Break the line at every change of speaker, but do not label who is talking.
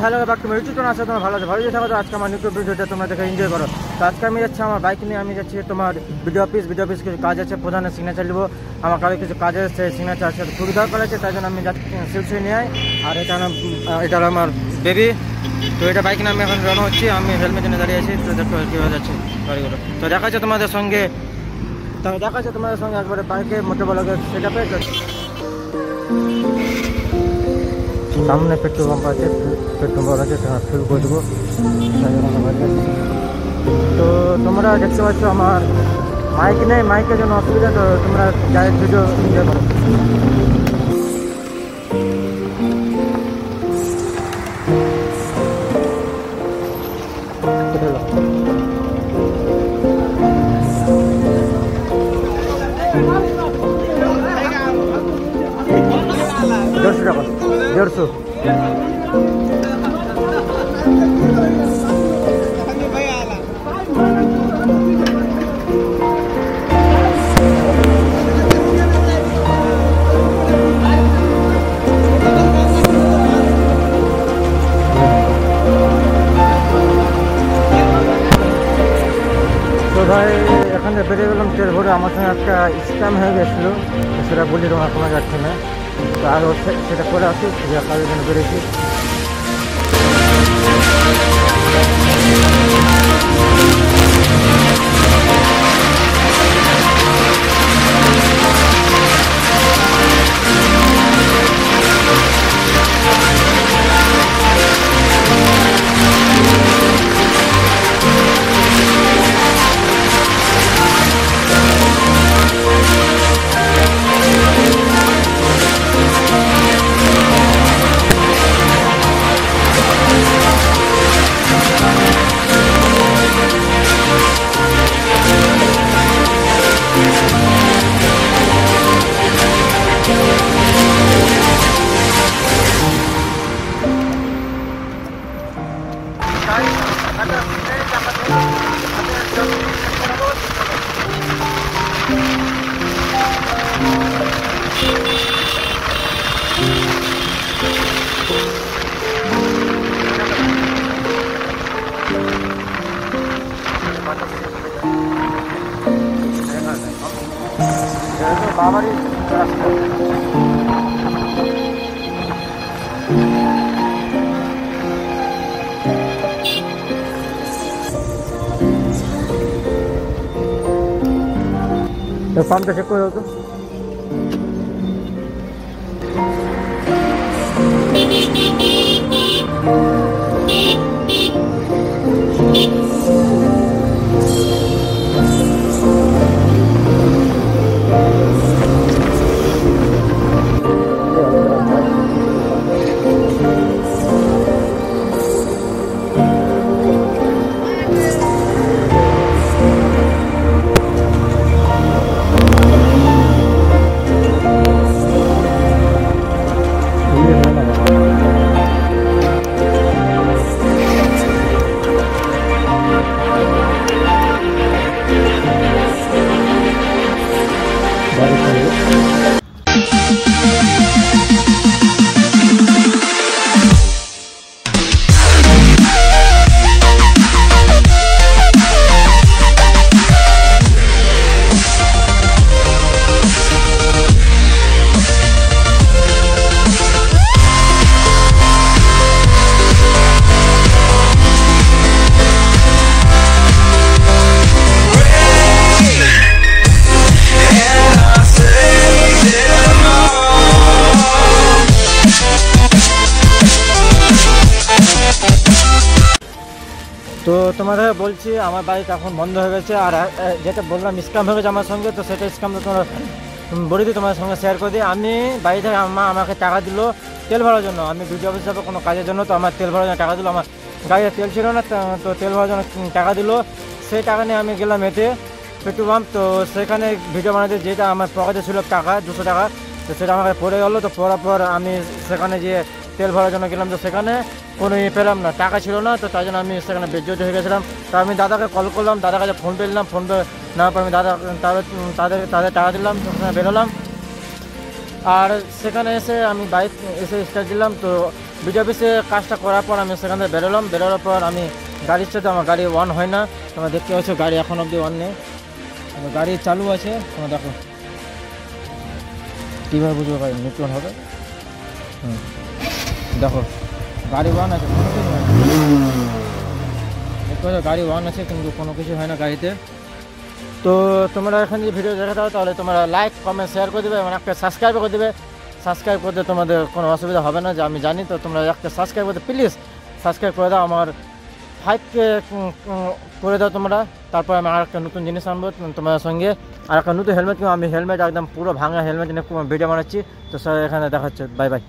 Hello back to my YouTube channel আছে তোমরা ভালো আছো ভালো থাকো। আজকে আমার নিউ ভিডিওটা তোমরা দেখে এনজয় করো। তো আজকে আমি যাচ্ছি আমার বাইক নিয়ে, আমি যাচ্ছি তোমার ভিডিও অফিস কিছু কাজ আছে, প্রধানের সিগনেচার নেবো। আমার কাছে কিছু কাজ আছে, সিগনেচার আছে, খুবই দরকার আছে, তাই জন্য আমি যাচ্ছি শিলচর নিয়ে। আর এটা আমার বেবি। তো এটা বাইক নিয়ে আমি এখন রওনা হচ্ছি। আমি হেলমেট নিয়ে দাঁড়িয়ে আছি, তো দেখো কী হয়ে যাচ্ছে গাড়িগুলো। তো দেখা যাচ্ছে তোমাদের সঙ্গে, একবারে বাইকে মোটর ব্লগের সেট আপে। সামনে পেট্রোল পাম্প আছে, পেট্রোল পাম্প আছে, ফিল করে দেবো। তো তোমরা দেখতে পাচ্ছ আমার মাইক নেই, মাইকের জন্য অসুবিধা। তো তোমরা ডাইরেক্ট ভিডিও এনজয় করো। দেড়শো টাকা, 150। তো ভাই এখানে বেরিয়ে গেলাম তেল ভরে। আমার সঙ্গে একটা স্ক্যাম হয়ে গেছিলো, সেটা বলি তোমার কোনো যাচ্ছে না। তো আরও সেটা করে আসি, যে কাজের জন্য বেরিয়েছি। বাবারই রাস্তা। পাম্পটা চেক করে দাও তো। তো তোমাদের বলছি আমার বাইক এখন বন্ধ হয়ে গেছে। আর যেটা বললাম স্ক্যাম হয়ে গেছে আমার সঙ্গে, তো সেটা স্ক্যাম তোমরা বলে দিই, তোমার সঙ্গে শেয়ার করে দিই। আমি বাড়ি থেকে আমাকে টাকা দিল তেল ভরার জন্য। আমি ভিডিও অফিস যাবো কোনো কাজের জন্য, তো আমার তেল ভরার জন্য টাকা দিল। আমার গাড়িতে তেল ছিল না, তো তেল ভরার জন্য টাকা দিল। সেই টাকা নিয়ে আমি গেলাম এতে। Petrol pump. তো সেখানে ভিডিও বানাতে যেটা আমার পকেটে ছিল টাকা 200 টাকা, তো সেটা আমাকে পড়ে গেলো। তো পড়ার পর আমি সেখানে গিয়ে তেল ভরার জন্য গেলাম, তো সেখানে কোনো পেলাম না, টাকা ছিল না। তো তাই জন্য আমি সেখানে বেজ্জত হয়ে গেছিলাম। তো আমি দাদাকে কল করলাম, দাদার কাছে ফোন পে দিলাম, ফোন পে নেওয়ার পর আমি তাদের টাকা দিলাম, সেখানে বেরোলাম। আর সেখানে এসে আমি বাইক এসে স্টার্ট দিলাম। তো বিডিও অফিসে কাজটা করার পর আমি সেখান থেকে বেরোলাম। বেরোনোর পর আমি গাড়ির সাথে আমার গাড়ি অন হয় না, তোমরা দেখতে পাচ্ছ গাড়ি এখন অবধি অন নেই, গাড়ি চালু আছে। তোমরা দেখো কীভাবে বুঝবো গাড়ি নতুন হবে। দেখো গাড়ি ওয়ান আছে, কোনো কিছু হয় না, দেখতে পাচ্ছ গাড়ি ওয়ান আছে কিন্তু কোনো কিছু হয় না গাড়িতে। তো তোমরা এখানে যদি ভিডিও দেখে থাকো তাহলে তোমরা লাইক কমেন্ট শেয়ার করে দেবে এবং একটা সাবস্ক্রাইব করে দেবে। সাবস্ক্রাইব করতে তোমাদের কোনো অসুবিধা হবে না, যে আমি জানি। তো তোমরা একটা সাবস্ক্রাইব করতে প্লিজ সাবস্ক্রাইব করে দাও, আমার 5K করে দাও তোমরা। তারপর আমি আর একটা নতুন জিনিস আনবো তোমাদের সঙ্গে, আর একটা নতুন হেলমেট কিনবো। আমি হেলমেট একদম পুরো ভাঙা হেলমেট নিয়ে ভিডিও বানাচ্ছি। তো স্যার এখানে দেখাচ্ছে, বাই বাই।